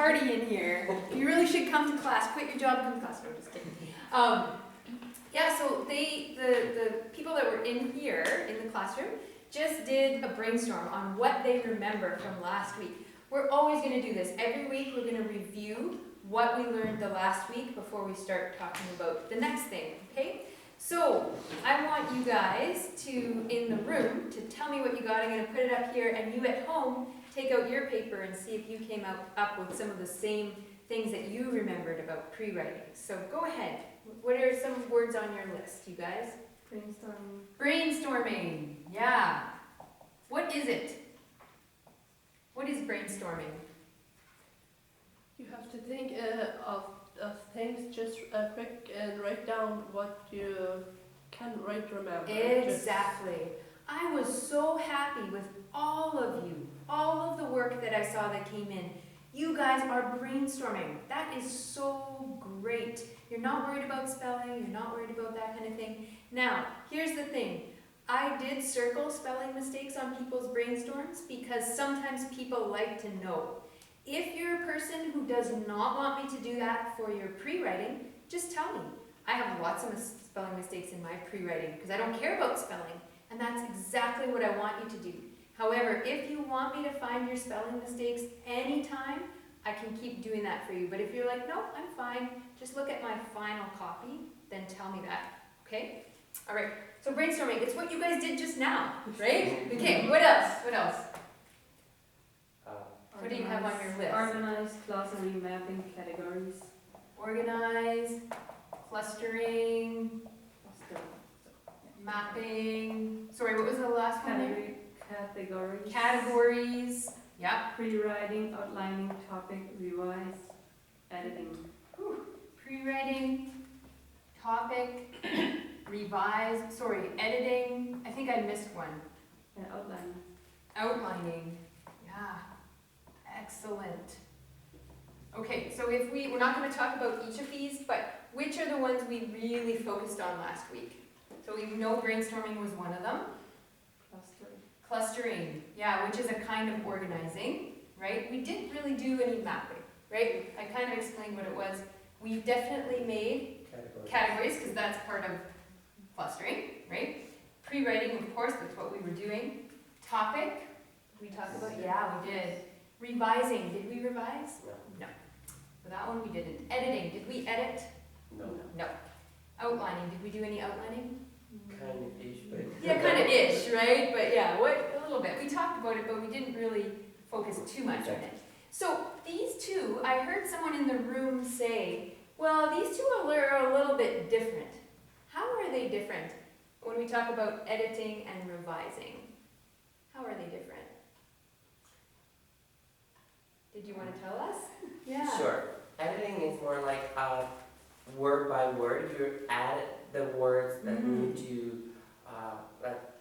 party in here. You really should come to class. Quit your job, come to class. No, just kidding. Yeah, so the people that were in here in the classroom just did a brainstorm on what they remember from last week. We're always going to do this. Every week we're going to review what we learned the last week before we start talking about the next thing, okay? So I want you guys to, in the room, to tell me what you got. I'm going to put it up here, and you at home take out your paper and see if you came up with some of the same things that you remembered about pre-writing. So go ahead. What are some words on your list, you guys? Brainstorming. Brainstorming, yeah. What is it? What is brainstorming? You have to think of things just quick and write down what you can remember. Exactly. I was so happy with all of you, all of the work that I saw that came in. You guys are brainstorming. That is so great. You're not worried about spelling, you're not worried about that kind of thing. Now, here's the thing. I did circle spelling mistakes on people's brainstorms because sometimes people like to know. If you're a person who does not want me to do that for your pre-writing, just tell me. I have lots of spelling mistakes in my pre-writing because I don't care about spelling, and that's exactly what I want you to do. However, if you want me to find your spelling mistakes anytime, I can keep doing that for you. But if you're like, no, I'm fine, just look at my final copy, then tell me that, okay? All right, so brainstorming, it's what you guys did just now, right? Okay, what else? What else? What do you have on your list? Organize, clustering, mapping, categories. Organize, clustering, mapping. Sorry, what was the last one there? Categories. Categories. Yep. Pre-writing, outlining, topic, revise, editing. Pre-writing, topic, revise. Sorry, editing. I think I missed one. Outlining. Outlining. Yeah. Excellent. Okay, so if we're not going to talk about each of these, but which are the ones we really focused on last week? So we know brainstorming was one of them. Clustering, yeah, which is a kind of organizing, right? We didn't really do any mapping, right? I kind of explained what it was. We definitely made categories because that's part of clustering, right? Pre-writing, of course, that's what we were doing. Topic, we talked about, yeah, we did. Revising, did we revise? No. For that one we didn't. Editing, did we edit? No. Outlining, did we do any outlining? Kind of ish, but Yeah, kind of ish, right? But yeah, a little bit. We talked about it, but we didn't really focus too much on it. So these two, I heard someone in the room say, well, these two are a little bit different. How are they different when we talk about editing and revising? How are they different? Did you want to tell us? Yeah. Sure. Editing is more like word by word. You add the words that need to,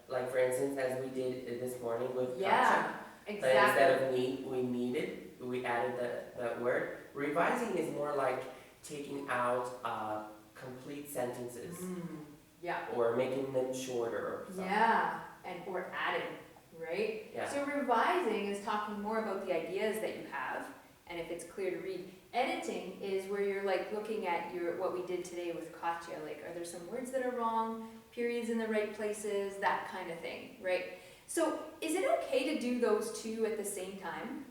like for instance, as we did this morning with Yeah, exactly. But instead of need, we needed, we added that word. Revising is more like taking out complete sentences Yeah. or making them shorter or something. Yeah, or adding, right? Yeah. So revising is talking more about the ideas that you have, and if it's clear to read. Editing is where you're like looking at what we did today with Katya, like are there some words that are wrong, periods in the right places, that kind of thing, right? So is it okay to do those two at the same time?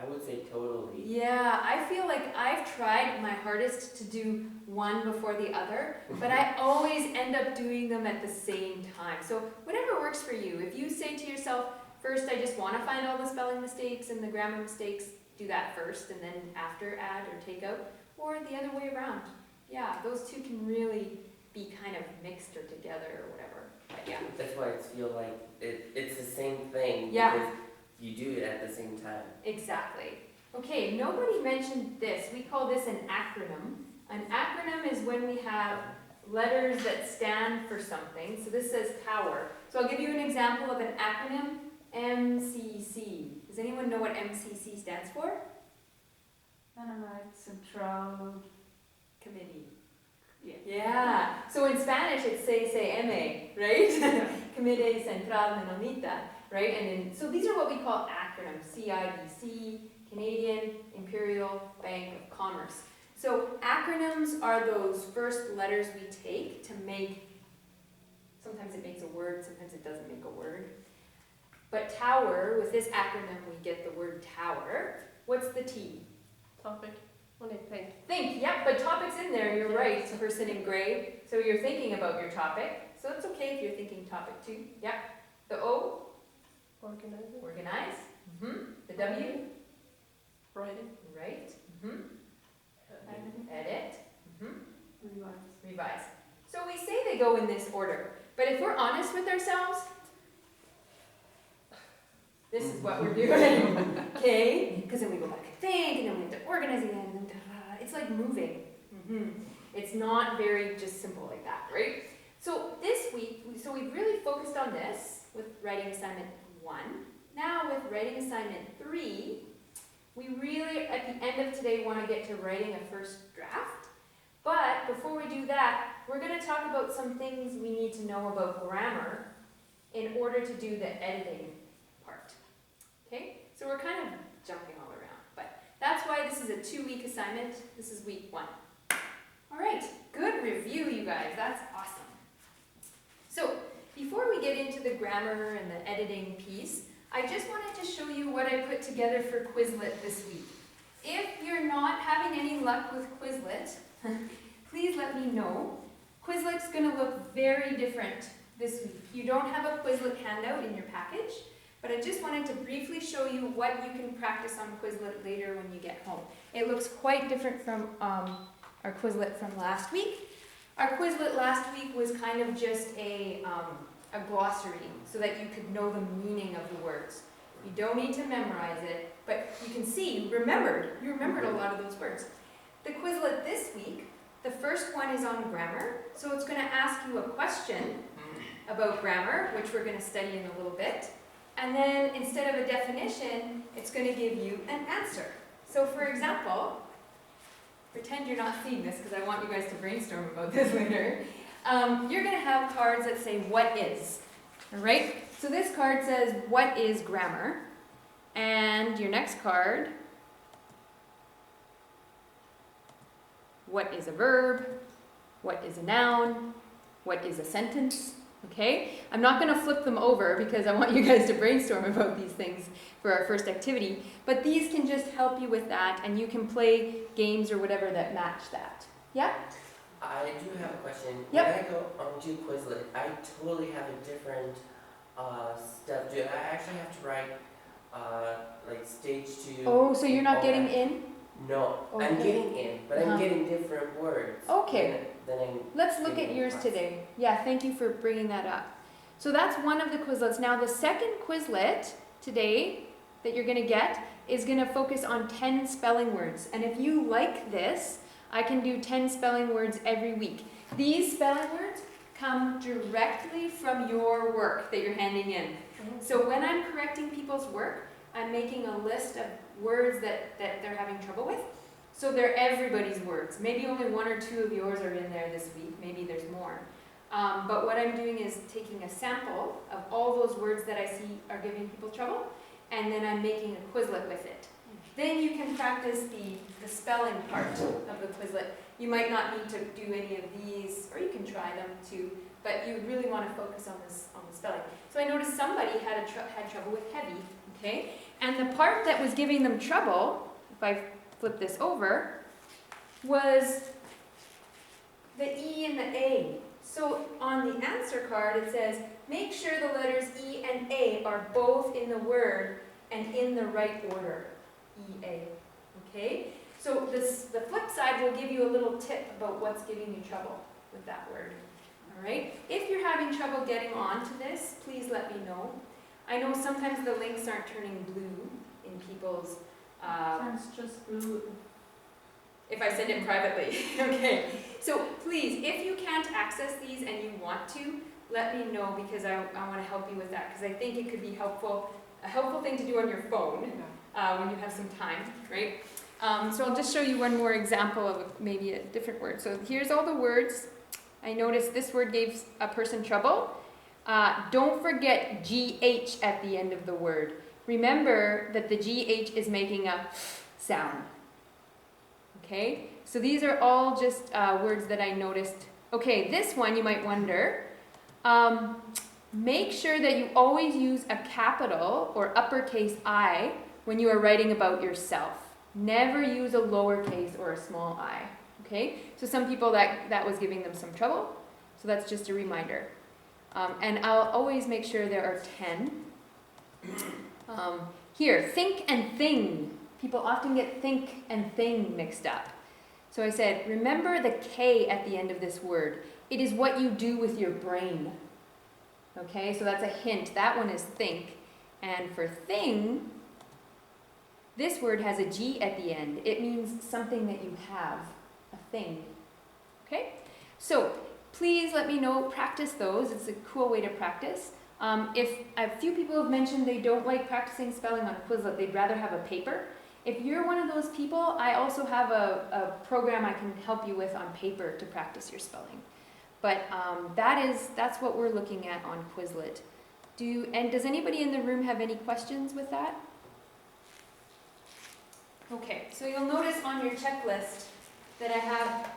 I would say totally. Yeah, I feel like I've tried my hardest to do one before the other, but I always end up doing them at the same time. So whatever works for you. If you say to yourself, first I just want to find all the spelling mistakes and the grammar mistakes, do that first and then after add or take out, or the other way around. Yeah, those two can really be kind of mixed or together or whatever. But yeah. That's why I feel like it's the same thing. Yeah. Because you do it at the same time. Exactly. Okay, nobody mentioned this. We call this an acronym. An acronym is when we have letters that stand for something. So this says tower. So I'll give you an example of an acronym, MCC. Does anyone know what MCC stands for? Mennonite Central Committee. Yeah. Yeah. So in Spanish it's CCMA, right? Comité Central Menonita, right? And so these are what we call acronyms. CIBC, Canadian Imperial Bank of Commerce. So acronyms are those first letters we take to make, sometimes it makes a word, sometimes it doesn't make a word. But tower, with this acronym we get the word tower. What's the T? Topic. What do you think? Think, yeah, but topic's in there, you're right, person in gray. So you're thinking about your topic. So it's okay if you're thinking topic too. Yeah. The O? Organizing. Organize. The W? Writing. Right. Editing. Edit. Revise. Revise. So we say they go in this order, but if we're honest with ourselves, this is what we're doing, okay? Because then we go back and think, and then we have to organize again, and then it's like moving. It's not very just simple like that, right? So this week, we've really focused on this with writing assignment 1. Now with writing assignment 3, we really, at the end of today, want to get to writing a first draft. But before we do that, we're going to talk about some things we need to know about grammar in order to do the editing part. Okay? So we're kind of jumping all around. But that's why this is a 2-week assignment. This is week 1. All right. Good review, you guys. That's awesome. So before we get into the grammar and the editing piece, I just wanted to show you what I put together for Quizlet this week. If you're not having any luck with Quizlet, please let me know. Quizlet's going to look very different this week. You don't have a Quizlet handout in your package, but I just wanted to briefly show you what you can practice on Quizlet later when you get home. It looks quite different from our Quizlet from last week. Our Quizlet last week was kind of just a glossary so that you could know the meaning of the words. You don't need to memorize it, but you can see, you remembered a lot of those words. The Quizlet this week, the first one is on grammar, so it's going to ask you a question about grammar, which we're going to study in a little bit, and then instead of a definition, it's going to give you an answer. So for example, pretend you're not seeing this because I want you guys to brainstorm about this later. You're going to have cards that say, what is? All right? So this card says, what is grammar? And your next card, what is a verb? What is a noun? What is a sentence? Okay? I'm not going to flip them over because I want you guys to brainstorm about these things for our first activity. But these can just help you with that, and you can play games or whatever that match that. Yeah? I do have a question. Yep. When I go onto Quizlet, I totally have a different stuff. Do I actually have to write like stage 2? Oh, so you're not getting in? No, Okay. I'm getting in, but I'm getting different words. Okay. Than I'm Let's look at yours today. Yeah, thank you for bringing that up. So that's one of the Quizlets. Now the second Quizlet today that you're going to get is going to focus on 10 spelling words. And if you like this, I can do 10 spelling words every week. These spelling words come directly from your work that you're handing in. So when I'm correcting people's work, I'm making a list of words that they're having trouble with. So they're everybody's words. Maybe only 1 or 2 of yours are in there this week. Maybe there's more. But what I'm doing is taking a sample of all those words that I see are giving people trouble, and then I'm making a Quizlet with it. Then you can practice the spelling part of the Quizlet. You might not need to do any of these, or you can try them too, but you really want to focus on the spelling. So I noticed somebody had trouble with heavy, okay? And the part that was giving them trouble, if I flip this over, was the E and the A. So on the answer card it says, make sure the letters E and A are both in the word and in the right order. E-A, okay? So the flip side will give you a little tip about what's giving you trouble with that word, all right? If you're having trouble getting onto this, please let me know. I know sometimes the links aren't turning blue in people's... Turns just blue. if I send it privately, okay? So please, if you can't access these and you want to, let me know because I want to help you with that because I think it could be helpful, a helpful thing to do on your phone. When you have some time, right? So I'll just show you one more example of maybe a different word. So here's all the words. I noticed this word gave a person trouble. Don't forget GH at the end of the word. remember that the GH is making a sound. Okay, so these are all just words that I noticed. Okay, this one you might wonder. Make sure that you always use a capital or uppercase I when you are writing about yourself. Never use a lowercase or a small I. Okay, so some people that was giving them some trouble. So that's just a reminder. And I'll always make sure there are 10. Here, think and thing. People often get think and thing mixed up. So I said, remember the K at the end of this word. It is what you do with your brain. Okay, so that's a hint. That one is think. And for thing, this word has a G at the end. It means something that you have, a thing. Okay, so please let me know, practice those. It's a cool way to practice. If a few people have mentioned they don't like practicing spelling on Quizlet, they'd rather have a paper. If you're one of those people, I also have a program I can help you with on paper to practice your spelling. But that's what we're looking at on Quizlet. And does anybody in the room have any questions with that? Okay, so you'll notice on your checklist that I have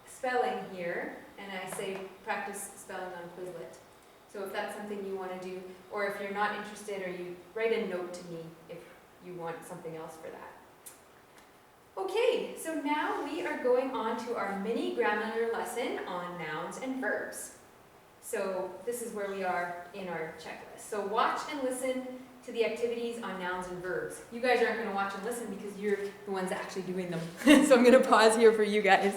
spelling here, and I say practice spelling on Quizlet. So if that's something you want to do, or if you're not interested, or you write a note to me if you want something else for that. Okay, so now we are going on to our mini grammar lesson on nouns and verbs. So this is where we are in our checklist. So watch and listen to the activities on nouns and verbs. You guys aren't going to watch and listen because you're the ones actually doing them. So I'm going to pause here for you guys.